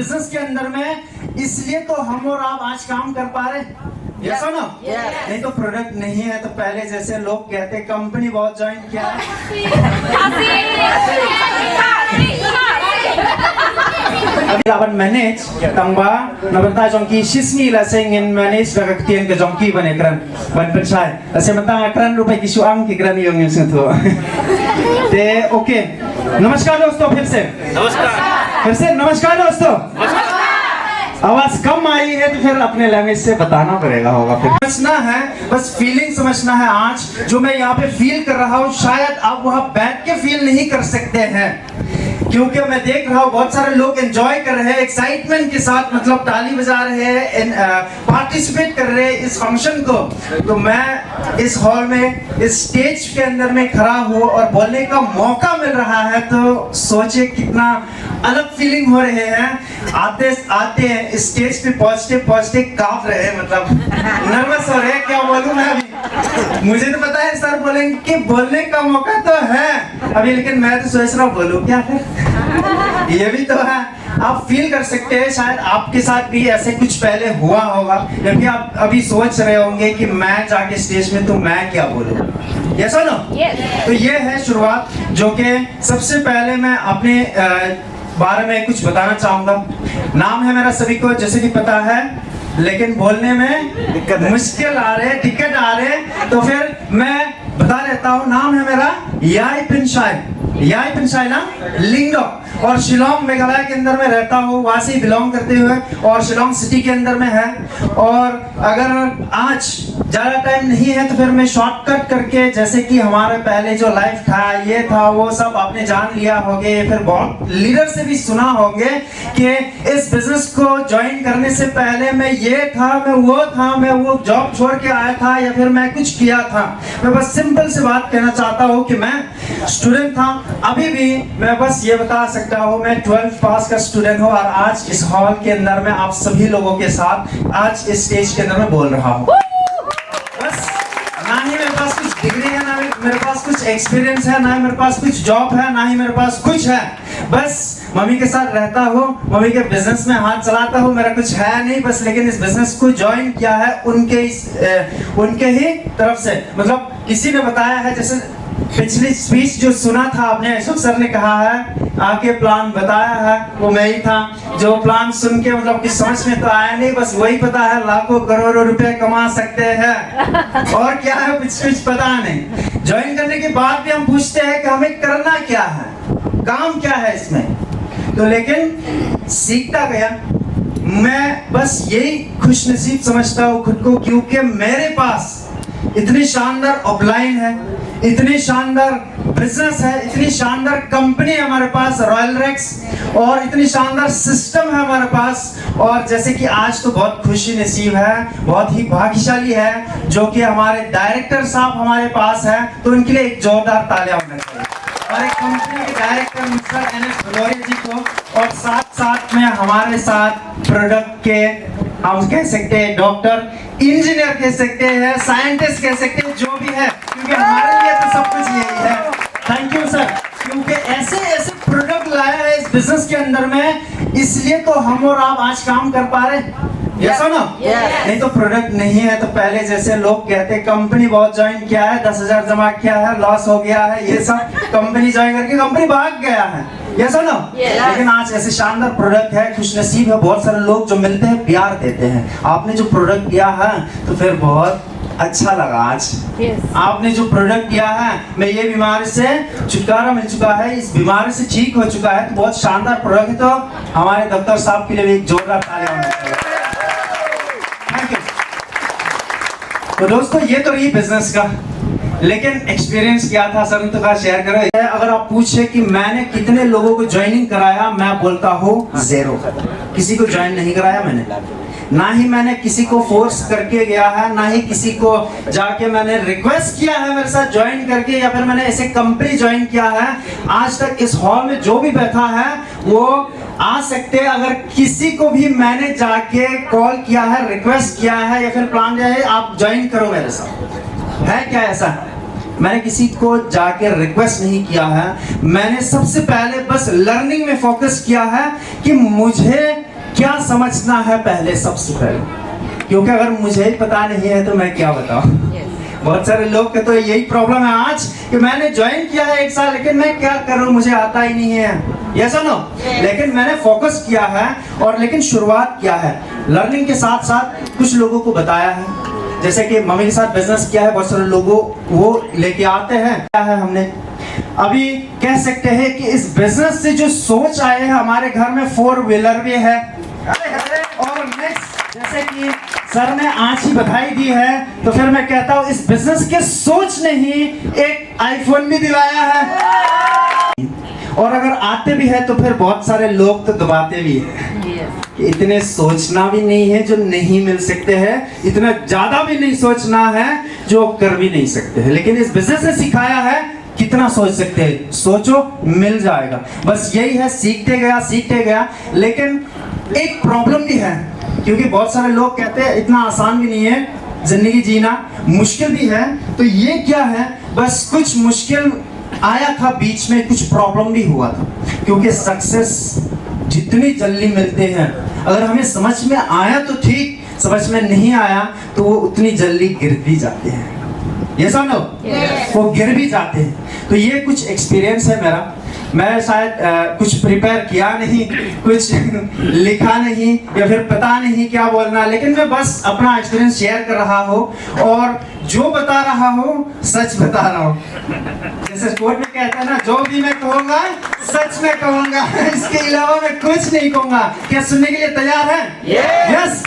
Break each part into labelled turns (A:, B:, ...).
A: Business के अंदर में, इसलिए तो हम और आप आज काम कर पा रहे। यस और नो? नहीं तो प्रोडक्ट नहीं है तो पहले जैसे लोग कहते कंपनी बहुत ज्वाइन किया है। Laban manage tangba nabanta jongki sisni la sengin manage la kaktian ke jongki bane kran ban pensai ase mata kran rupai ki suang ki kran yong yong sentho te okay. नमस्कार दोस्तों, फिर से नमस्कार दोस्तों। आवाज कम आई है तो फिर अपने लैंग्वेज से बताना पड़ेगा होगा। फिर समझना है, बस फीलिंग समझना है। आज जो मैं यहाँ पे फील कर रहा हूँ शायद आप वहाँ बैठ के फील नहीं कर सकते हैं, क्योंकि मैं देख रहा हूँ बहुत सारे लोग एंजॉय कर रहे हैं एक्साइटमेंट के साथ, मतलब ताली बजा रहे हैं, पार्टिसिपेट कर रहे हैं इस फंक्शन को। तो मैं इस हॉल में इस स्टेज के अंदर में खड़ा हूँ और बोलने का मौका मिल रहा है, तो सोचिए कितना अलग फीलिंग हो रहे हैं। आते हैं स्टेज पे पहुंचते कांप रहे हैं, मतलब नर्वस हो रहे हैं। क्या बोलूं मैं अभी, मुझे तो पता है सर बोलेंगे कि बोलने का मौका तो है अभी, लेकिन मैं तो सोच रहा हूँ बोलूं क्या फिर। ये भी तो है, आप फील कर सकते हैं। शायद आपके साथ भी ऐसे कुछ पहले हुआ होगा, जबकि आप अभी सोच रहे होंगे कि मैं जाके स्टेज में तो मैं क्या बोलूं। यस और नो? तो ये है शुरुआत, जो कि सबसे पहले मैं अपने बारे में कुछ बताना चाहूंगा। नाम है मेरा सभी को जैसे कि पता है, लेकिन बोलने में मुश्किल आ रहे, दिक्कत आ रहे, तो फिर मैं बता देता हूँ। नाम है मेरा याई पिनशाई ना लिंगडोक, और शिलोंग मेघालय के अंदर में रहता हूँ, वहाँ से बिलोंग करते हुए, और शिलोंग सिटी के अंदर में है। और अगर आज ज़्यादा टाइम नहीं है तो फिर मैं शॉर्टकट करके, जैसे कि हमारे पहले जो लाइफ था ये था वो सब आपने जान लिया होगे, फिर बहुत लीडर से भी सुना होंगे कि इस बिजनेस को ज्वाइन करने से पहले मैं ये था, मैं वो जॉब छोड़ के आया था, या फिर मैं कुछ किया था। मैं बस सिंपल से बात कहना चाहता हूँ कि मैं स्टूडेंट था, अभी भी मैं बस ये बता सकता हूँ मैं 12th पास का स्टूडेंट हूँ, और आज इस हॉल के अंदर में आप सभी लोगों के साथ आज इस स्टेज के अंदर में बोल रहा हूँ। बस ना ही मेरे पास कुछ डिग्री है, ना मेरे पास कुछ एक्सपीरियंस है, ना ही मेरे पास कुछ जॉब है, ना ही मेरे पास कुछ है। बस मम्मी के साथ रहता हूँ, मम्मी के बिजनेस में हाथ चलाता हूँ, मेरा कुछ है नहीं बस, लेकिन इस बिजनेस को ज्वाइन किया है उनके ही तरफ से। मतलब किसी ने बताया है, जैसे पिछली स्पीच जो सुना था आपने, अशोक सर ने कहा है आके प्लान बताया है, वो मैं ही था जो प्लान सुन के मतलब कि समझ में तो आया नहीं, बस वही पता है लाखों करोड़ों रुपए कमा सकते हैं, और क्या है कुछ पता नहीं। ज्वाइन करने के बाद भी हम पूछते हैं कि हमें करना क्या है, काम क्या है इसमें, तो लेकिन सीखता गया। मैं बस यही खुशनसीब समझता हूँ खुद को, क्योंकि मेरे पास इतनी शानदार अपलाइन है, इतनी शानदार बिजनेस है, इतनी शानदार कंपनी है हमारे पास रॉयल रेक्स, और इतनी शानदार सिस्टम है हमारे पास। और जैसे कि आज तो बहुत खुशी नसीब है, बहुत ही भाग्यशाली है जो कि हमारे डायरेक्टर साहब हमारे पास है, तो उनके लिए एक जोरदार तालियां होना चाहिए। और एक कंपनी के डायरेक्टर मिस्टर एनएस भदौरिया जी को, और साथ में हमारे साथ प्रोडक्ट के हम कह सकते हैं डॉक्टर, इंजीनियर कह सकते हैं, साइंटिस्ट कह सकते हैं, जो भी है, क्योंकि हमारे लिए तो सब कुछ यही है। थैंक यू सर, क्योंकि ऐसे प्रोडक्ट लाया है इस बिजनेस के अंदर में, इसलिए तो हम और आप आज काम कर पा रहे। यस और नो? नहीं तो प्रोडक्ट नहीं है तो पहले जैसे लोग कहते कंपनी बहुत ज्वाइन किया है, 10,000 जमा किया है, लॉस हो गया है, ये सब कंपनी ज्वाइन करके कंपनी भाग गया है। यस और नो? लेकिन आज ऐसे शानदार प्रोडक्ट है, खुशनसीब है, बहुत सारे लोग जो मिलते हैं प्यार देते हैं। आपने जो प्रोडक्ट दिया है तो फिर बहुत अच्छा लगा आज। आपने जो प्रोडक्ट दिया है, मैं ये बीमारी से छुटकारा मिल चुका है, इस बीमारी से ठीक हो चुका है, तो बहुत शानदार प्रोडक्ट है। तो हमारे डॉक्टर साहब के लिए भी एक जोरदार तालियां होनी चाहिए। Thank you. तो दोस्तों ये तो रही बिजनेस का, लेकिन एक्सपीरियंस क्या था सर तो का शेयर करो। अगर आप पूछे कि मैंने कितने लोगों को ज्वाइनिंग कराया, मैं बोलता हूँ 0। किसी को ज्वाइन नहीं कराया मैंने, ना ही मैंने किसी को फोर्स करके गया है, ना ही किसी को जाके मैंने रिक्वेस्ट किया है मेरे साथ ज्वाइन करके, या फिर मैंने ऐसे कंपनी ज्वाइन किया है। आज तक इस हॉल में जो भी बैठा है वो आ सकते हैं। अगर किसी को भी मैंने जाके कॉल किया है, रिक्वेस्ट किया है, या फिर प्लान किया है आप ज्वाइन करो मेरे साथ, है क्या ऐसा? मैंने किसी को जाके रिक्वेस्ट नहीं किया है, मैंने सबसे पहले बस लर्निंग में फोकस किया है कि मुझे क्या समझना है पहले, सबसे पहले, क्योंकि अगर मुझे ही पता नहीं है तो मैं क्या बताऊं। बहुत सारे लोग के तो यही प्रॉब्लम है आज कि मैंने ज्वाइन किया है 1 साल, लेकिन मैं क्या करूं, मुझे आता ही नहीं है। यस और नो? लेकिन मैंने फोकस किया है और लेकिन शुरुआत किया है लर्निंग के साथ साथ, कुछ लोगों को बताया है, जैसे कि मम्मी के साथ बिजनेस किया है, बहुत सारे लोगों वो लेके आते हैं। क्या है, हमने अभी कह सकते हैं कि इस बिजनेस से जो सोच आए हैं, हमारे घर में 4 व्हीलर भी है, और नेक्स्ट जैसे कि सर ने आज ही बधाई दी है, तो फिर मैं कहता हूँ इस बिजनेस के सोच ने ही एक आईफोन भी दिलाया है। और अगर आते भी है तो फिर बहुत सारे लोग तो दबाते भी हैं। इतने सोचना भी नहीं है जो नहीं मिल सकते हैं, इतना ज्यादा भी नहीं सोचना है जो कर भी नहीं सकते हैं। लेकिन इस बिजनेस ने सिखाया है कितना सोच सकते हैं, सोचो मिल जाएगा। बस यही है, सीखते गया। लेकिन एक प्रॉब्लम भी है, क्योंकि बहुत सारे लोग कहते हैं इतना आसान भी नहीं है जिंदगी जीना, मुश्किल भी है। तो ये क्या है, बस कुछ मुश्किल आया था बीच में, कुछ प्रॉब्लम भी हुआ था, क्योंकि सक्सेस जितनी जल्दी मिलते हैं, अगर हमें समझ में आया तो ठीक, समझ में नहीं आया तो वो उतनी जल्दी गिर भी जाते हैं। ये समझो, वो गिर भी जाते हैं। तो ये कुछ एक्सपीरियंस है मेरा। मैं शायद कुछ प्रिपेयर किया नहीं, कुछ लिखा नहीं, या फिर पता नहीं क्या बोलना, लेकिन मैं बस अपना एक्सपीरियंस शेयर कर रहा हूँ, और जो बता रहा हूँ सच बता रहा हूँ। जैसे कोर्ट में कहता है ना, जो भी मैं कहूँगा सच में कहूँगा, इसके अलावा मैं कुछ नहीं कहूँगा। क्या सुनने के लिए तैयार है? यस।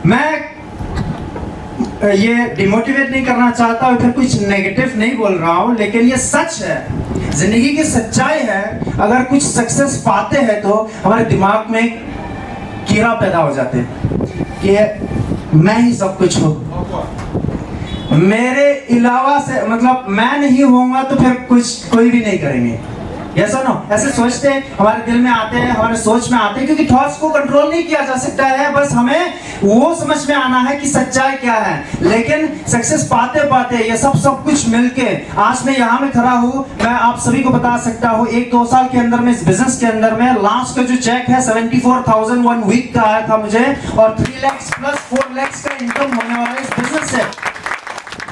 A: मैं ये डिमोटिवेट नहीं करना चाहता और फिर कुछ नेगेटिव नहीं बोल रहा हूँ, लेकिन ये सच है, जिंदगी की सच्चाई है। अगर कुछ सक्सेस पाते हैं तो हमारे दिमाग में कीड़ा पैदा हो जाते हैं कि मैं ही सब कुछ हूँ, मेरे अलावा से, मतलब मैं नहीं होऊंगा तो फिर कुछ कोई भी नहीं करेंगे। ऐसा ना, ऐसे सोचते हमारे दिल में आते हैं, हमारे सोच में आते हैं, क्योंकि थॉट्स को कंट्रोल नहीं किया जा सकता है। बस हमें वो समझ में आना है कि सच्चाई क्या है। लेकिन सक्सेस पाते ये सब कुछ मिलके आज मैं यहाँ में खड़ा हूँ। मैं आप सभी को बता सकता हूँ 1-2 साल के अंदर में इस बिजनेस के अंदर में लास्ट का जो चेक है 74,000 1 वीक का आया था मुझे, और 3 लाख प्लस 4 लाख का इनकम होने वाला है इस बिजनेस से।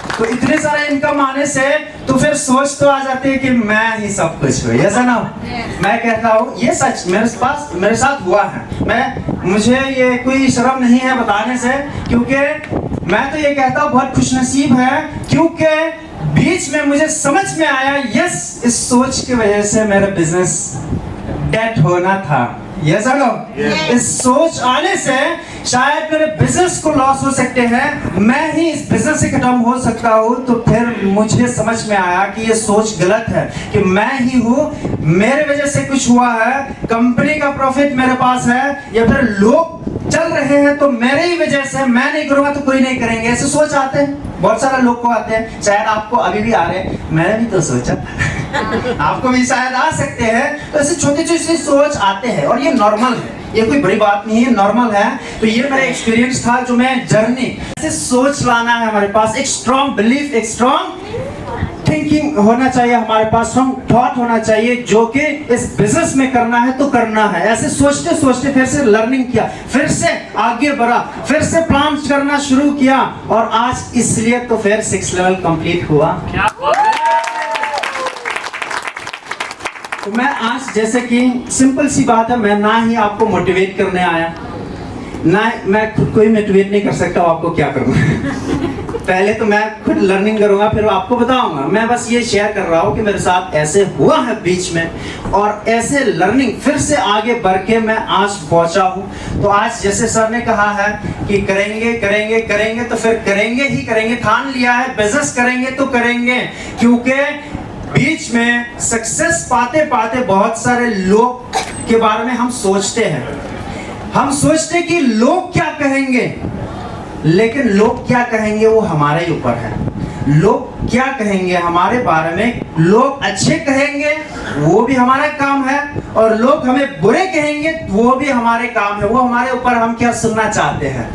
A: तो इतने सारे इनकम आने से तो फिर सोच तो आ जाती है कि मैं ही सब कुछ हूँ। ऐसा ना, मैं कहता हूँ ये सच मेरे साथ हुआ है। मुझे ये कोई शर्म नहीं है बताने से, क्योंकि मैं तो ये कहता हूँ बहुत खुशनसीब है, क्योंकि बीच में मुझे समझ में आया यस, इस सोच की वजह से मेरा बिजनेस डेड होना था। यस नो, इस सोच आने से शायद मेरे बिजनेस को लॉस हो सकते हैं, मैं ही इस बिजनेस से खत्म हो सकता हूँ। तो फिर मुझे समझ में आया कि ये सोच गलत है, कि मैं ही हूँ, मेरे वजह से कुछ हुआ है, कंपनी का प्रॉफिट मेरे पास है, या फिर लोग चल रहे हैं तो मेरे ही वजह से, मैं नहीं करूंगा तो कोई नहीं करेंगे। ऐसे सोच आते हैं, बहुत सारे लोग को आते हैं, शायद आपको अभी भी आ रहे हैं, मैंने भी तो सोचा आपको भी शायद आ सकते हैं। तो ऐसे छोटे सोच आते हैं, और ये नॉर्मल है, ये कोई बड़ी बात नहीं है, नॉर्मल है। तो ये मेरा एक्सपीरियंस था, जो मैं जर्नी, ऐसे सोच लाना है हमारे पास, एक स्ट्रॉन्ग बिलीफ, एक स्ट्रॉन्ग थिंकिंग होना चाहिए हमारे पास, स्ट्रॉन्ग थॉट होना चाहिए, जो कि इस बिजनेस में करना है तो करना है। ऐसे सोचते सोचते फिर से लर्निंग किया, फिर से आगे बढ़ा, फिर से प्लान करना शुरू किया, और आज इसलिए तो फिर 6 लेवल कंप्लीट हुआ। तो मैं आज, जैसे कि सिंपल सी बात है, मैं ना ही आपको मोटिवेट करने आया, ना मैं खुद को ही मोटिवेट नहीं कर सकता हूँ आपको क्या करूँगा। पहले तो मैं खुद लर्निंग करूंगा, फिर आपको बताऊंगा। मैं बस ये शेयर कर रहा हूँ कि मेरे साथ ऐसे हुआ है बीच में, और ऐसे लर्निंग फिर से आगे बढ़ के मैं आज पहुंचा हूँ। तो आज जैसे सर ने कहा है कि करेंगे तो फिर करेंगे ही करेंगे, ठान लिया है, बिजनेस करेंगे तो करेंगे। क्योंकि बीच में सक्सेस पाते बहुत सारे लोग के बारे में हम सोचते हैं, हम सोचते कि लोग क्या कहेंगे, लेकिन लोग क्या कहेंगे वो हमारे ऊपर है। लोग क्या कहेंगे हमारे बारे में, लोग अच्छे कहेंगे वो भी हमारा काम है, और लोग हमें बुरे कहेंगे वो भी हमारे काम है। वो हमारे ऊपर, हम क्या सुनना चाहते हैं,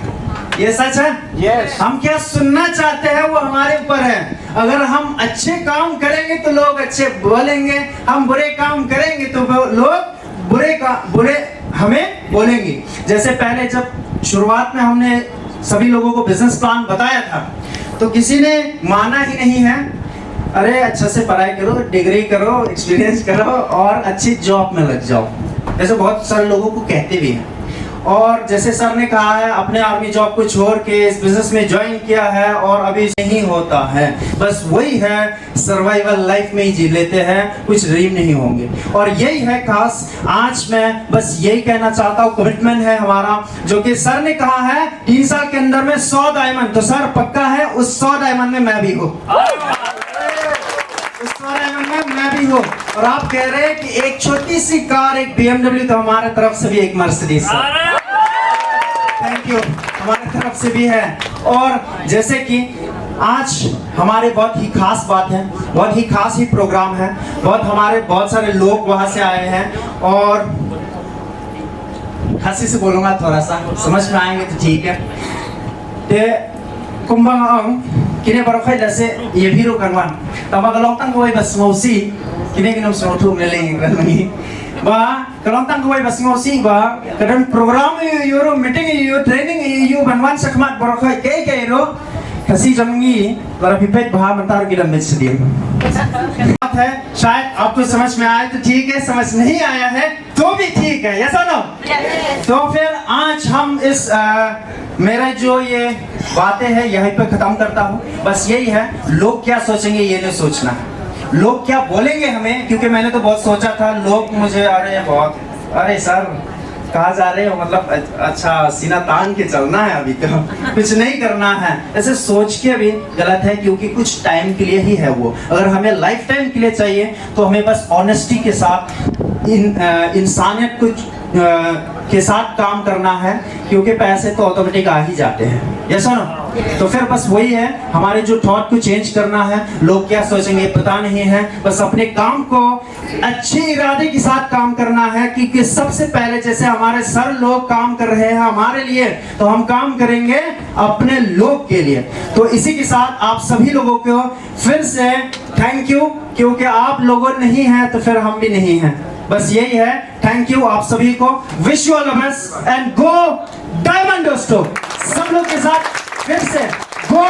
A: ये सच है।
B: Yes.
A: हम क्या सुनना चाहते हैं वो हमारे ऊपर है। अगर हम अच्छे काम करेंगे तो लोग अच्छे बोलेंगे, हम बुरे काम करेंगे तो लोग बुरे हमें बोलेंगी। जैसे पहले जब शुरुआत में हमने सभी लोगों को बिजनेस प्लान बताया था तो किसी ने माना ही नहीं है। अरे अच्छा से पढ़ाई करो, डिग्री करो, एक्सपीरियंस करो और अच्छी जॉब में लग जाओ, ऐसे बहुत सारे लोगों को कहते भी हैं। और जैसे सर ने कहा है अपने आर्मी जॉब को छोड़ के इस बिजनेस में ज्वाइन किया है और अभी नहीं होता है, बस वही है, सर्वाइवल लाइफ में ही जी लेते हैं, कुछ ड्रीम नहीं होंगे। और यही है खास, आज मैं बस यही कहना चाहता हूँ, कमिटमेंट है हमारा, जो कि सर ने कहा है 3 साल के अंदर में 100 डायमंड, तो सर पक्का है उस 100 डायमंड में मैं भी हूँ, उस 100 डायमंड में मैं भी हूँ। और आप कह रहे हैं कि एक छोटी सी कार, एक BMW, तो हमारे तरफ से भी एक मर्सिडीज है। थैंक यू, हमारे तरफ से भी है। और जैसे कि आज हमारे बहुत ही खास बात है, बहुत ही खास ही प्रोग्राम है, बहुत सारे लोग वहां से आए हैं और हंसी से बोलूंगा, थोड़ा सा समझ में आएंगे तो ठीक है। ते कुंभंग किने बरखै जैसे ये भी रोकनवान तब गलों तंग कोई बस मौसी किने किने सोठू में लेंगे रंगी बा गलों तंग कोई बस मौसी बा करन प्रोग्राम यूरो मीटिंग यू ट्रेनिंग यू बनवान सकमात बरखै के रो हसी जमगी बरा पिपेट भा मंतार की लंबे से बात है। शायद आपको समझ में आए तो ठीक है, समझ नहीं आया है तो भी ठीक है, यस और नो। तो फिर आज हम इस मेरा जो ये बातें हैं यहीं पे खत्म करता हूँ। बस यही है, लोग क्या सोचेंगे ये नहीं सोचना, लोग क्या बोलेंगे हमें, क्योंकि मैंने तो बहुत सोचा था लोग मुझे अरे सर कहाँ जा रहे हो, मतलब अच्छा सीना तान के चलना है, अभी तो कुछ नहीं करना है, ऐसे सोच के भी गलत है, क्योंकि कुछ टाइम के लिए ही है वो। अगर हमें लाइफ टाइम के लिए चाहिए तो हमें बस ऑनेस्टी के साथ इंसानियत कुछ के साथ काम करना है, क्योंकि पैसे तो ऑटोमेटिक आ ही जाते हैं, यस और नो। तो फिर बस वही है, हमारे जो थॉट को चेंज करना है, लोग क्या सोचेंगे पता नहीं है, बस अपने काम को अच्छे इरादे के साथ काम करना है, क्योंकि सबसे पहले जैसे हमारे सर लोग काम कर रहे हैं हमारे लिए, तो हम काम करेंगे अपने लोग के लिए। तो इसी के साथ आप सभी लोगों को फिर से थैंक यू, क्योंकि आप लोगों नहीं हैं तो फिर हम भी नहीं हैं, बस यही है। थैंक यू आप सभी को, wish you all the best and go diamond दोस्तों, सब लोग के साथ फिर से गो